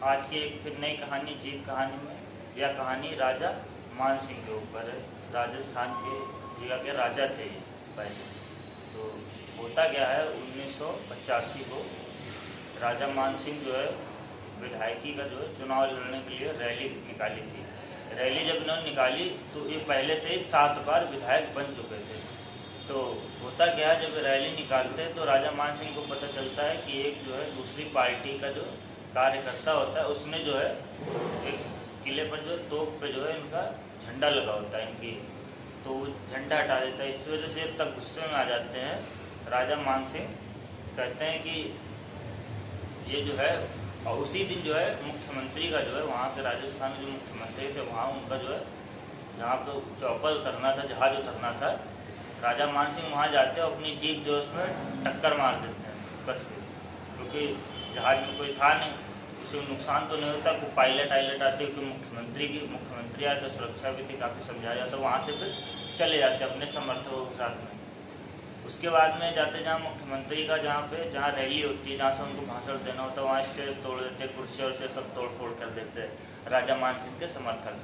आज की एक फिर नई कहानी जीत कहानी में। यह कहानी राजा मान सिंह के ऊपर है। राजस्थान के जगह के राजा थे ये पहले। तो होता क्या है, 1985 को राजा मान सिंह जो है विधायकी का जो है चुनाव लड़ने के लिए रैली निकाली थी। रैली जब इन्होंने निकाली तो ये पहले से ही 7 बार विधायक बन चुके थे। तो होता क्या है, जब रैली निकालते हैं तो राजा मान सिंह को पता चलता है कि एक जो है दूसरी पार्टी का जो कार्यकर्ता होता है उसने जो है एक किले पर जो तोप पे जो है इनका झंडा लगा होता है इनकी, तो वो झंडा हटा देता है। इस वजह से अब तक गुस्से में आ जाते हैं। राजा मान सिंह कहते हैं कि ये जो है, और उसी दिन जो है मुख्यमंत्री का जो है वहाँ के राजस्थान के जो मुख्यमंत्री थे वहाँ उनका जो है जहाँ पर चौपर उतरना था, जहाज उतरना था, राजा मान सिंह वहाँ जाते हैं अपनी जीप जो उसमें टक्कर मार देते हैं कस के, क्योंकि जहाज में कोई था नहीं, उसे नुकसान तो नहीं होता। कोई पायलट आते क्योंकि मुख्यमंत्री आए तो सुरक्षा भी थी, काफ़ी समझाया जाता, वहाँ से फिर चले जाते अपने समर्थकों के साथ में। उसके बाद में जाते जहाँ मुख्यमंत्री का जहाँ रैली होती है, जहाँ से उनको भाषण देना होता है, वहाँ स्टेज तोड़ देते, कुर्सी और से सब तोड़ फोड़ कर देते हैं राजा मान सिंह के समर्थक।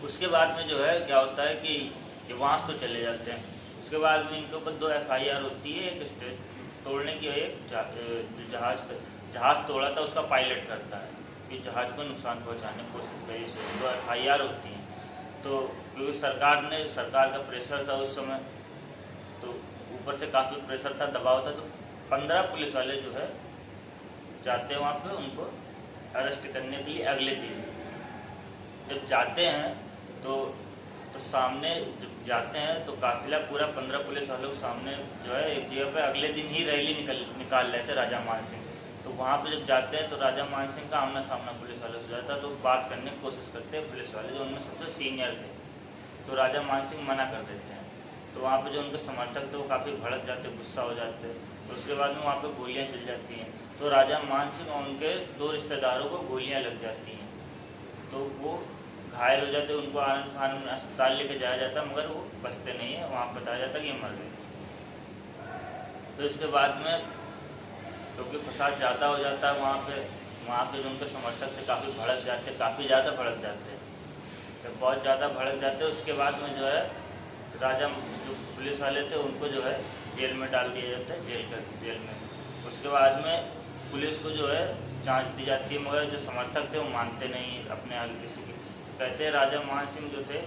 उसके बाद में जो है क्या होता है कि ये वहाँ तो चले जाते हैं। उसके बाद में इनके ऊपर 2 FIR होती है, एक स्टेज तोड़ने की, एक जहाज तोड़ा था उसका पायलट करता है कि जहाज को नुकसान पहुंचाने की कोशिश करी, इस 2 FIR होती हैं। तो क्योंकि सरकार का प्रेशर था उस समय, तो ऊपर से काफ़ी प्रेशर था, दबाव था, तो 15 पुलिस वाले जो है जाते हैं वहाँ पे उनको अरेस्ट करने के लिए। अगले दिन जब जाते हैं तो सामने जब जाते हैं तो काफिला पूरा 15 पुलिस वालों के सामने जो है एक जगह पे अगले दिन ही रैली निकाल रहे थे राजा मान सिंह। तो वहाँ पे जब जाते हैं तो राजा मान सिंह का आमना सामना पुलिस वालों से जाता है, तो बात करने की कोशिश करते हैं पुलिस वाले, जो उनमें सबसे सीनियर थे। तो राजा मान सिंह मना कर देते हैं। तो वहाँ पे जो उनके समर्थक थे वो काफ़ी भड़क जाते, गुस्सा हो जाते। तो उसके बाद में वहाँ पे गोलियाँ चल जाती हैं। तो राजा मान सिंह और उनके 2 रिश्तेदारों को गोलियाँ लग जाती हैं, तो वो घायल हो जाते। उनको आनंद खान में अस्पताल लेके जाया जाता, मगर वो बचते नहीं है। वहाँ बताया जाता कि ये मर गए। तो इसके बाद में क्योंकि फसाद ज़्यादा हो जाता है वहाँ पे जो उनके समर्थक थे काफ़ी भड़क जाते, काफ़ी ज़्यादा भड़क जाते, तो बहुत ज़्यादा भड़क जाते। उसके बाद में जो है राजा जो पुलिस वाले थे उनको जो है जेल में डाल दिया जाता है, जेल में। उसके बाद में पुलिस को जो है जाँच दी जाती है, मगर जो समर्थक थे वो मानते नहीं अपने आगे किसी की। कहते हैं राजा मान सिंह जो थे,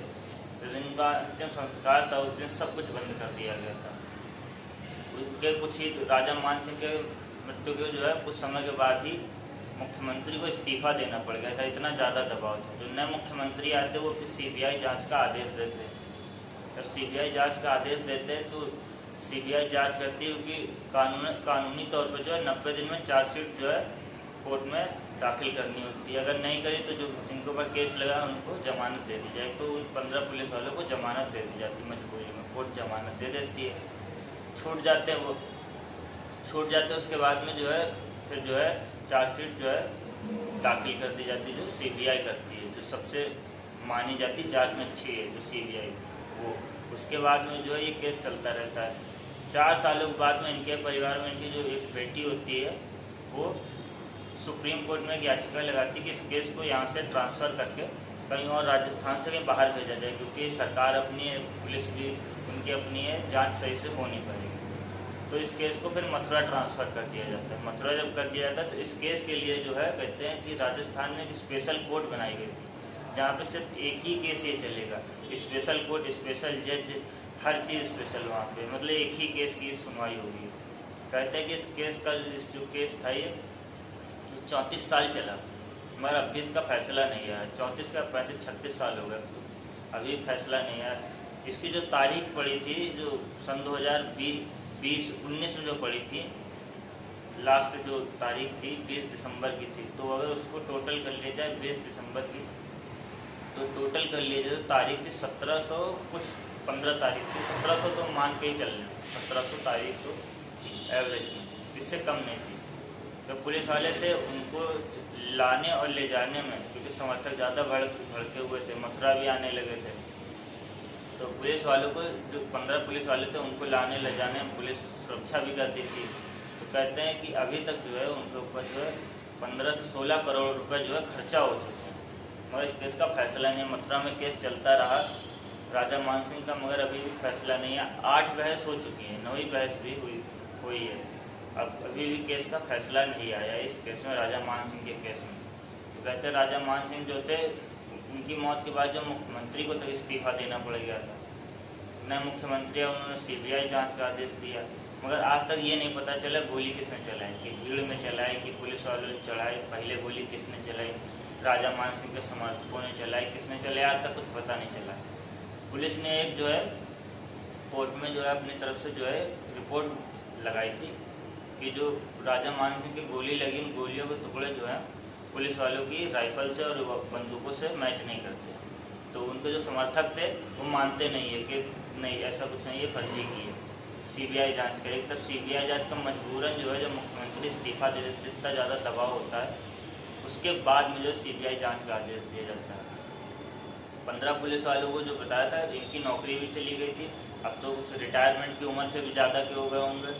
जिस दिन का अंतिम संस्कार था उस दिन सब कुछ बंद कर दिया गया था। उनके कुछ ही राजा मान सिंह के मृत्यु के जो है कुछ समय के बाद ही मुख्यमंत्री को इस्तीफा देना पड़ गया था, इतना ज़्यादा दबाव था। जो नए मुख्यमंत्री आते वो फिर CBI जाँच का आदेश देते। जब CBI जाँच का आदेश देते तो CBI जाँच करती है, क्योंकि कानूनी तौर पर जो है 90 दिन में चार्जशीट जो है कोर्ट में दाखिल करनी होती है। अगर नहीं करी तो जो जिनके ऊपर केस लगा उनको जमानत दे दी जाए। तो उन 15 पुलिस वालों को जमानत दे दी जाती, मजबूरी में कोर्ट जमानत दे देती है, छूट जाते हैं वो, छूट जाते हैं। उसके बाद में जो है फिर जो है चार्जशीट जो है दाखिल कर दी जाती है, जो CBI करती है, जो सबसे मानी जाती जाँच में अच्छी है जो CBI वो। उसके बाद में जो है ये केस चलता रहता है। 4 सालों के बाद में इनके परिवार में इनकी जो एक बेटी होती है वो सुप्रीम कोर्ट में एक याचिका लगाती कि इस केस को यहाँ से ट्रांसफ़र करके कहीं और राजस्थान से कहीं बाहर भेजा जाए, क्योंकि सरकार अपनी है, पुलिस भी उनकी अपनी है, जांच सही से हो नहीं पाएगी। तो इस केस को फिर मथुरा ट्रांसफ़र कर दिया जाता है। मथुरा जब कर दिया जाता है तो इस केस के लिए जो है कहते हैं कि राजस्थान में एक स्पेशल कोर्ट बनाई गई थी, जहाँ पर सिर्फ एक ही केस ये चलेगा। स्पेशल कोर्ट, स्पेशल जज, हर चीज़ स्पेशल वहाँ पर, मतलब एक ही केस की सुनवाई होगी। कहते हैं कि इस केस का जो केस था ये 34 साल चला, मगर अभी इसका फैसला नहीं आया। 34 का 35-36 साल हो गए, अभी फैसला नहीं आया। इसकी जो तारीख पड़ी थी, जो सन 2020-19 में जो पड़ी थी, लास्ट जो तारीख थी 20 दिसंबर की थी। तो अगर उसको टोटल कर लिया जाए 20 दिसंबर की, तो टोटल कर लिया जाए तारीख थी 1700 कुछ 15 तारीख थी, 1700 तो मान के ही चल रहे, 1700 तारीख तो थी एवरेज में, इससे कम नहीं थी। तो पुलिस वाले थे उनको लाने और ले जाने में, क्योंकि समर्थक ज़्यादा भड़के हुए थे, मथुरा भी आने लगे थे, तो पुलिस वालों को जो 15 पुलिस वाले थे उनको लाने ले जाने में पुलिस सुरक्षा भी करती थी। तो कहते हैं कि अभी तक जो है उनके ऊपर जो है 15 से 16 करोड़ रुपए जो है खर्चा हो चुके हैं, मगर इस केस का फैसला नहीं। मथुरा में केस चलता रहा राजा मानसिंह का, मगर अभी भी फैसला नहीं है। 8 बहस हो चुकी है, 9वीं बहस भी हुई है, अब अभी भी केस का फैसला नहीं आया इस केस में, राजा मानसिंह के केस में। तो कहते हैं राजा मानसिंह जो थे, उनकी मौत के बाद जो मुख्यमंत्री को तो इस्तीफा देना पड़ गया था, नए मुख्यमंत्री, उन्होंने CBI जांच का आदेश दिया, मगर आज तक ये नहीं पता चला गोली किसने चलाई, कि भीड़ में चलाई, कि पुलिस वालों ने चलाई, पहले गोली किसने चलाई, राजा मानसिंह के समर्थकों ने चलाई, किसने चलाई, आज तक कुछ पता नहीं चला। पुलिस ने एक जो है कोर्ट में जो है अपनी तरफ से जो है रिपोर्ट लगाई थी कि जो राजा मानसिंह की गोली लगी, उन गोलियों के टुकड़े जो है पुलिस वालों की राइफल से और बंदूकों से मैच नहीं करते। तो उनके जो समर्थक थे वो मानते नहीं है कि नहीं ऐसा कुछ नहीं, ये फर्जी की है, CBI जांच करेगी। तब CBI जांच का मजबूरन जो है जब मुख्यमंत्री इस्तीफा दे देते, इतना ज़्यादा दबाव होता है, उसके बाद में जो CBI जांच का आदेश दिया जाता है। 15 पुलिस वालों को जो बताया था इनकी नौकरी भी चली गई थी, अब तो कुछ रिटायरमेंट की उम्र से भी ज़्यादा के हो गए होंगे,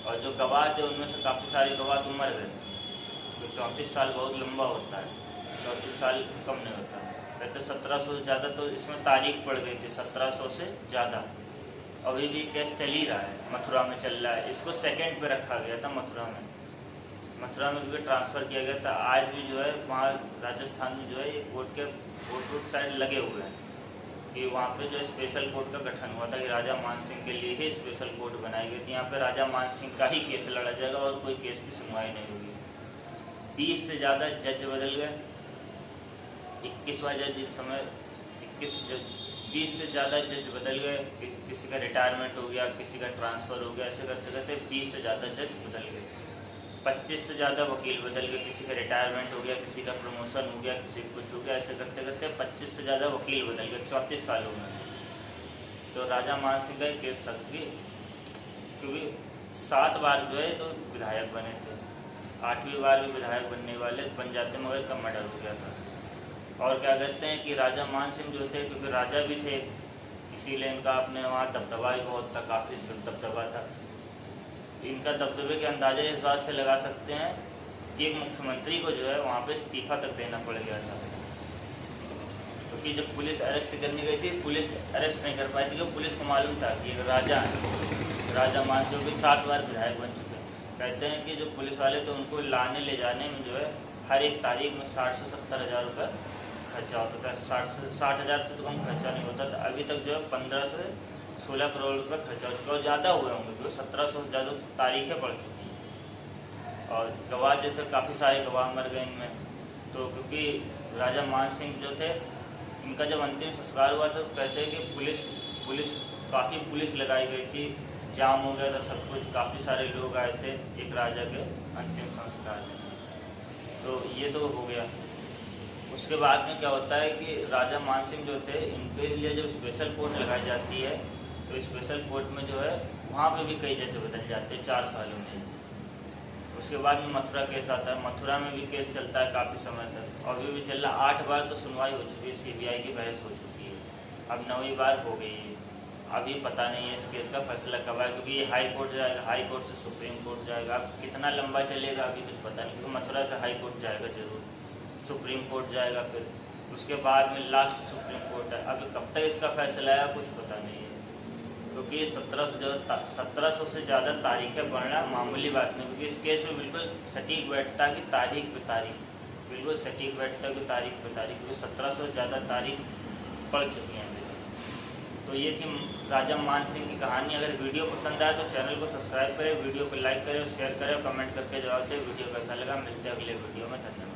और जो गवाह थे उनमें से काफ़ी सारे गवाह तो मर गए। तो 34 साल बहुत लंबा होता है, 34 साल कम नहीं होता। कहते 1700 से ज़्यादा, तो इसमें तारीख पड़ गई थी 1700 से ज़्यादा। अभी भी केस चल ही रहा है, मथुरा में चल रहा है। इसको सेकंड पे रखा गया था मथुरा में भी ट्रांसफ़र किया गया था। आज भी जो है वहाँ राजस्थान में जो है ये कोर्ट साइड लगे हुए हैं कि वहाँ पे जो स्पेशल कोर्ट का गठन हुआ था कि राजा मानसिंह के लिए ही स्पेशल कोर्ट बनाई गई थी। यहाँ पे राजा मानसिंह का ही केस लड़ा जाएगा और कोई केस की सुनवाई नहीं होगी। 20 से ज़्यादा जज बदल गए, 21वां जज इस समय 20 से ज़्यादा जज बदल गए, किसी का रिटायरमेंट हो गया, किसी का ट्रांसफ़र हो गया, ऐसे करते करते 20 से ज़्यादा जज बदल गए। 25 से ज़्यादा वकील बदल गए, किसी का रिटायरमेंट हो गया, किसी का प्रमोशन हो गया, किसी का कुछ हो गया, ऐसे करते करते 25 से ज़्यादा वकील बदल गए 34 सालों में। तो राजा मानसिंह का केस था क्योंकि 7 बार जो है तो विधायक बने थे, 8वीं बार भी विधायक बन जाते, मगर कम मर्डर हो गया था। और क्या कहते हैं कि राजा मानसिंह जो थे, क्योंकि राजा भी थे इसीलिए इनका अपने वहाँ दबदबा भी बहुत था, काफ़ी दबदबा था। इनका दबदबे के अंदाजे इस बात से लगा सकते हैं कि एक मुख्यमंत्री को जो है वहाँ पे इस्तीफा तक देना पड़ गया था, क्योंकि जब पुलिस अरेस्ट करने गई थी, पुलिस अरेस्ट नहीं कर पाई थी, क्योंकि पुलिस को मालूम था कि राजा मानसिंह भी 7 बार विधायक बन चुके हैं। कहते हैं कि जो पुलिस वाले थे उनको लाने ले जाने में जो है हर एक तारीख में 60 से 70 हज़ार रुपये खर्चा होता था। 60 हज़ार से तो कम खर्चा नहीं होता था। अभी तक जो है 15 से 16 करोड़ रुपये खर्चा हो चुका है, और ज़्यादा हुए होंगे क्योंकि 1700 से ज़्यादा तारीखें पड़ चुकी हैं। और गवाह जो थे, काफ़ी सारे गवाह मर गए इनमें। तो क्योंकि राजा मानसिंह जो थे, इनका जब अंतिम संस्कार हुआ तो कहते हैं कि काफ़ी पुलिस लगाई गई थी, जाम हो गया था सब कुछ, काफ़ी सारे लोग आए थे एक राजा के अंतिम संस्कार में। तो ये तो हो गया। उसके बाद में क्या होता है कि राजा मानसिंह जो थे, इनके लिए जब स्पेशल कोर्ट लगाई जाती है तो स्पेशल कोर्ट में जो है वहाँ पे भी कई जज बदल जाते हैं 4 सालों में। उसके बाद में मथुरा केस आता है, मथुरा में भी केस चलता है काफ़ी समय तक, और अभी भी चल रहा। 8 बार तो सुनवाई हो चुकी है, CBI की बहस हो चुकी है, अब 9वीं बार हो गई है। अभी पता नहीं है इस केस का फैसला कब आएगा, क्योंकि ये हाई कोर्ट जाएगा, हाई कोर्ट से सुप्रीम कोर्ट जाएगा। अब कितना लंबा चलेगा अभी कुछ पता नहीं, क्योंकि मथुरा से हाई कोर्ट जाएगा जरूर, सुप्रीम कोर्ट जाएगा, फिर उसके बाद में लास्ट सुप्रीम कोर्ट है। अभी कब तक इसका फैसला आएगा कुछ पता नहीं है, क्योंकि 1700 से ज़्यादा तारीखें पढ़ना मामूली बात नहीं, क्योंकि इस केस में बिल्कुल सटीक बैठता कि तारीख पे तारीख, बिल्कुल सटीक बैठता कि तारीख पे तारीख, क्योंकि 1700 से ज़्यादा तारीख पढ़ चुकी हैं। तो ये थी राजा मानसिंह की कहानी। अगर वीडियो पसंद आए तो चैनल को सब्सक्राइब करें, वीडियो को लाइक करें, शेयर करें, कमेंट करके जवाब दें। वीडियो कैसा लगा, मिलते हैं अगले वीडियो में। धन्यवाद।